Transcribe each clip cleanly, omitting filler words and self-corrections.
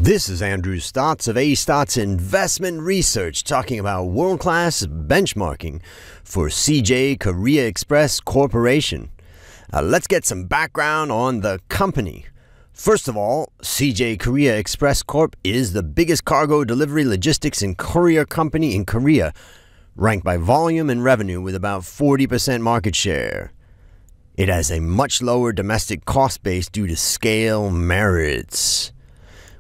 This is Andrew Stotz of Stotz Investment Research talking about world-class benchmarking for CJ Korea Express Corporation. Let's get some background on the company. First of all, CJ Korea Express Corp is the biggest cargo delivery logistics and courier company in Korea, ranked by volume and revenue with about 40% market share. It has a much lower domestic cost base due to scale merits.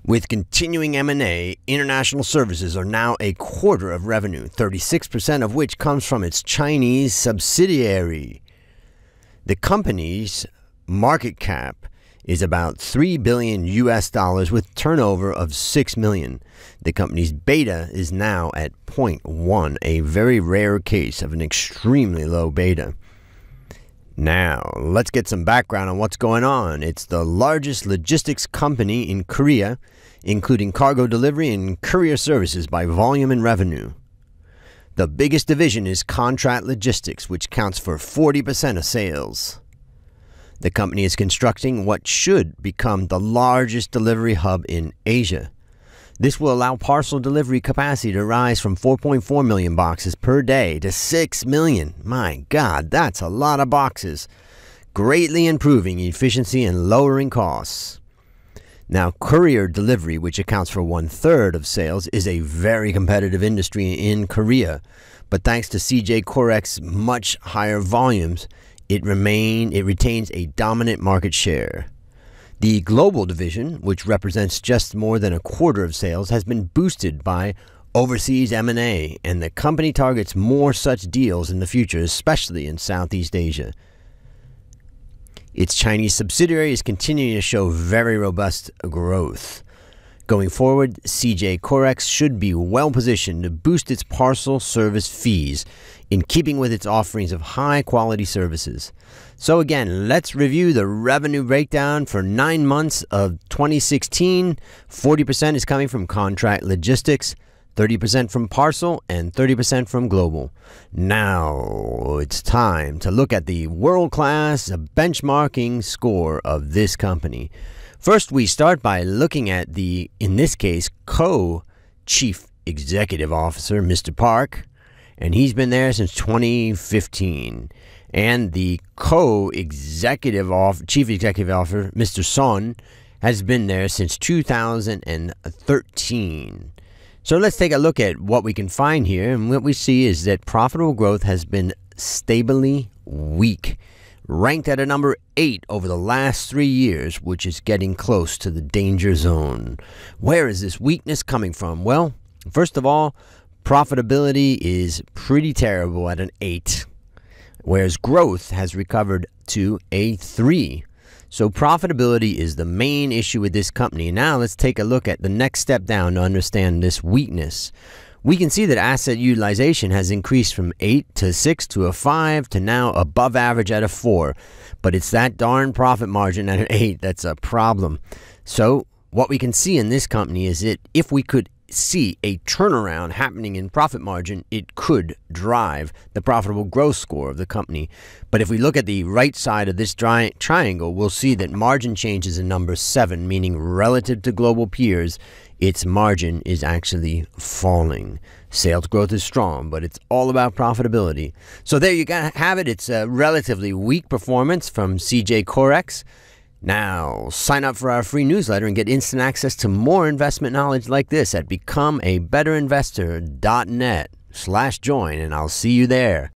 With continuing M&A, international services are now a quarter of revenue, 36% of which comes from its Chinese subsidiary. The company's market cap is about $3 billion with turnover of $6 million. The company's beta is now at 0.1, a very rare case of an extremely low beta. Now, let's get some background on what's going on. It's the largest logistics company in Korea, including cargo delivery and courier services by volume and revenue. The biggest division is contract logistics, which counts for 40% of sales. The company is constructing what should become the largest delivery hub in Asia. This will allow parcel delivery capacity to rise from 4.4 million boxes per day to 6 million. My God, that's a lot of boxes, greatly improving efficiency and lowering costs. Now, courier delivery, which accounts for 1/3 of sales, is a very competitive industry in Korea. But thanks to CJ Corex's much higher volumes, it retains a dominant market share. The global division, which represents just more than a quarter of sales, has been boosted by overseas M&A, and the company targets more such deals in the future, especially in Southeast Asia. Its Chinese subsidiary is continuing to show very robust growth. Going forward, CJ Corex should be well positioned to boost its parcel service fees in keeping with its offerings of high-quality services. So again, let's review the revenue breakdown for 9 months of 2016. 40% is coming from contract logistics, 30% from parcel, and 30% from global. Now it's time to look at the world-class benchmarking score of this company. First, we start by looking at the, in this case, Co-Chief Executive Officer, Mr. Park, and he's been there since 2015. And the Chief Executive Officer, Mr. Son, has been there since 2013. So let's take a look at what we can find here, and what we see is that profitable growth has been stably weak, ranked at a number 8 over the last 3 years, which is getting close to the danger zone. Where is this weakness coming from? Well, first of all, profitability is pretty terrible at an 8, whereas growth has recovered to a 3. So profitability is the main issue with this company. Now let's take a look at the next step down to understand this weakness. We can see that asset utilization has increased from 8 to 6 to a 5 to now above average at a 4. But it's that darn profit margin at an 8 that's a problem. So what we can see in this company is that if we could see a turnaround happening in profit margin, it could drive the profitable growth score of the company. But if we look at the right side of this triangle, we'll see that margin changes in number 7, meaning relative to global peers, its margin is actually falling. Sales growth is strong, but it's all about profitability. So there you have it. It's a relatively weak performance from CJ Corex. Now, sign up for our free newsletter and get instant access to more investment knowledge like this at becomeabetterinvestor.net/join, and I'll see you there.